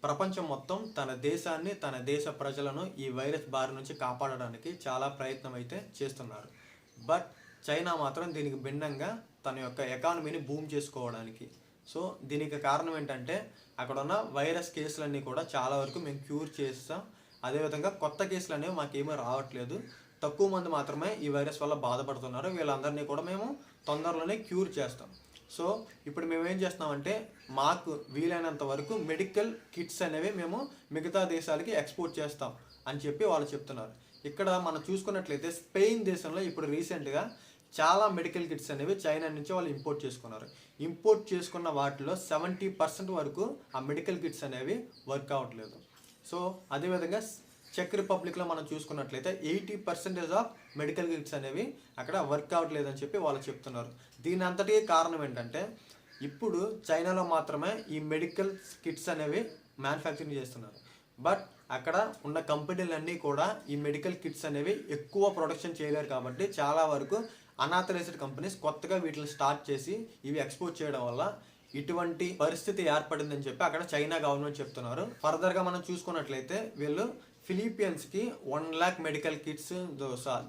ప్రపంచం మొత్తం తన దేశాన్ని, తన దేశ ప్రజలను ఈ వైరస్ బారి నుంచి కాపాడడానికి చాలా ప్రయత్నం అయితే చేస్తున్నారు. బట్ చైనా మాత్రం దీనికి భిన్నంగా తన యొక్క ఎకానమీని బూమ్ చేసుకోవడానికి. సో దీనికి కారణం ఏంటంటే అక్కడ ఉన్న వైరస్ కేసులన్నీ కూడా చాలా వరకు మేము క్యూర్ చేస్తాం. అదేవిధంగా కొత్త కేసులు అనేవి మాకేమీ రావట్లేదు. తక్కువ మంది మాత్రమే ఈ వైరస్ వల్ల బాధపడుతున్నారు. వీళ్ళందరినీ కూడా మేము తొందరలోనే క్యూర్ చేస్తాం. సో ఇప్పుడు మేము ఏం చేస్తున్నామంటే మాకు వీలైనంత వరకు మెడికల్ కిట్స్ అనేవి మేము మిగతా దేశాలకి ఎక్స్పోర్ట్ చేస్తాం అని చెప్పి వాళ్ళు చెప్తున్నారు. ఇక్కడ మనం చూసుకున్నట్లయితే స్పెయిన్ దేశంలో ఇప్పుడు రీసెంట్గా చాలా మెడికల్ కిట్స్ అనేవి చైనా నుంచి వాళ్ళు ఇంపోర్ట్ చేసుకున్నారు. ఇంపోర్ట్ చేసుకున్న వాటిలో 70% వరకు ఆ మెడికల్ కిట్స్ అనేవి వర్క్ అవ్వట్లేదు. సో అదేవిధంగా చెక్ రిపబ్లిక్లో మనం చూసుకున్నట్లయితే 80% ఆఫ్ మెడికల్ కిట్స్ అనేవి అక్కడ వర్క్ అవ్వట్లేదు అని చెప్పి వాళ్ళు చెప్తున్నారు. దీని అంతటికీ కారణం ఏంటంటే ఇప్పుడు చైనాలో మాత్రమే ఈ మెడికల్ కిట్స్ అనేవి మ్యానుఫ్యాక్చరింగ్ చేస్తున్నారు. బట్ అక్కడ ఉన్న కంపెనీలన్నీ కూడా ఈ మెడికల్ కిట్స్ అనేవి ఎక్కువ ప్రొడక్షన్ చేయలేరు కాబట్టి చాలా వరకు అనాథరైజ్డ్ కంపెనీస్ కొత్తగా వీటిని స్టార్ట్ చేసి ఇవి ఎక్స్పోర్ట్ చేయడం వల్ల ఇటువంటి పరిస్థితి ఏర్పడిందని చెప్పి అక్కడ చైనా గవర్నమెంట్ చెప్తున్నారు. ఫర్దర్గా మనం చూసుకున్నట్లయితే వీళ్ళు ఫిలిపియన్స్కి 1 lakh మెడికల్ కిట్స్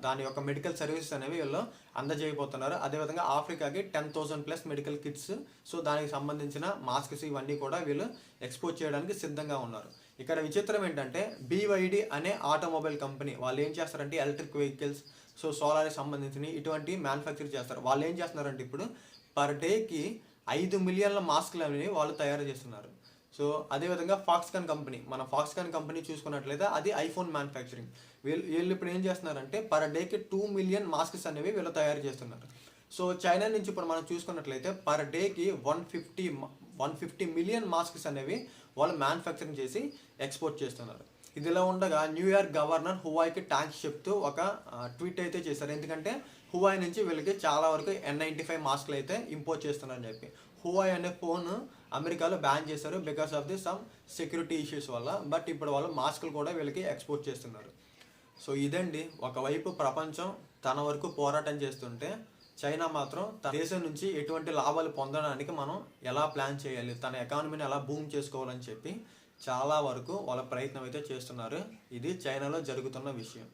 దాని యొక్క మెడికల్ సర్వీసెస్ అనేవి వీళ్ళు అందజేయబోతున్నారు. అదేవిధంగా ఆఫ్రికాకి 10,000+ మెడికల్ కిట్స్, సో దానికి సంబంధించిన మాస్క్స్ ఇవన్నీ కూడా వీళ్ళు ఎక్స్పోర్ట్ చేయడానికి సిద్ధంగా ఉన్నారు. ఇక్కడ విచిత్రం ఏంటంటే BYD అనే ఆటోమొబైల్ కంపెనీ వాళ్ళు ఏం చేస్తారంటే ఎలక్ట్రిక్ వెహికల్స్, సో సోలార్కి సంబంధించిన ఇటువంటి మ్యానుఫ్యాక్చర్ చేస్తారు. వాళ్ళు ఏం చేస్తున్నారంటే ఇప్పుడు పర్ డేకి 5 మిలియన్ల మాస్కులు అనేవి వాళ్ళు తయారు చేస్తున్నారు. సో అదేవిధంగా ఫాక్స్కాన్ కంపెనీ, మన ఫాక్స్కాన్ కంపెనీ చూసుకున్నట్లయితే అది ఐఫోన్ మ్యానుఫ్యాక్చరింగ్. వీళ్ళు ఇప్పుడు ఏం చేస్తున్నారంటే పర్ డేకి 2 మిలియన్ మాస్క్స్ అనేవి వీళ్ళు తయారు చేస్తున్నారు. సో చైనా నుంచి ఇప్పుడు మనం చూసుకున్నట్లయితే పర్ డేకి 150 మిలియన్ మాస్క్స్ అనేవి వాళ్ళు మ్యానుఫ్యాక్చరింగ్ చేసి ఎక్స్పోర్ట్ చేస్తున్నారు. ఇదిలా ఉండగా న్యూయార్క్ గవర్నర్ హువాయికి థ్యాంక్స్ చెప్తూ ఒక ట్వీట్ అయితే చేశారు. ఎందుకంటే హువాయి నుంచి వీళ్ళకి చాలా వరకు N95 మాస్కులు అయితే ఇంపోర్ట్ చేస్తున్నారని చెప్పి. హువాయి అనే ఫోన్ అమెరికాలో బ్యాన్ చేశారు because of the some security issues వల్ల. బట్ ఇప్పుడు వాళ్ళు మాస్కులు కూడా వీళ్ళకి ఎక్స్పోర్ట్ చేస్తున్నారు. సో ఇదండి, ఒకవైపు ప్రపంచం తన వరకు పోరాటం చేస్తుంటే చైనా మాత్రం తన దేశం నుంచి ఎటువంటి లాభాలు పొందడానికి మనం ఎలా ప్లాన్ చేయాలి, తన ఎకానమీని ఎలా బూమ్ చేసుకోవాలని చెప్పి చాలా వరకు వాళ్ళ ప్రయత్నం అయితే చేస్తున్నారు. ఇది చైనాలో జరుగుతున్న విషయం.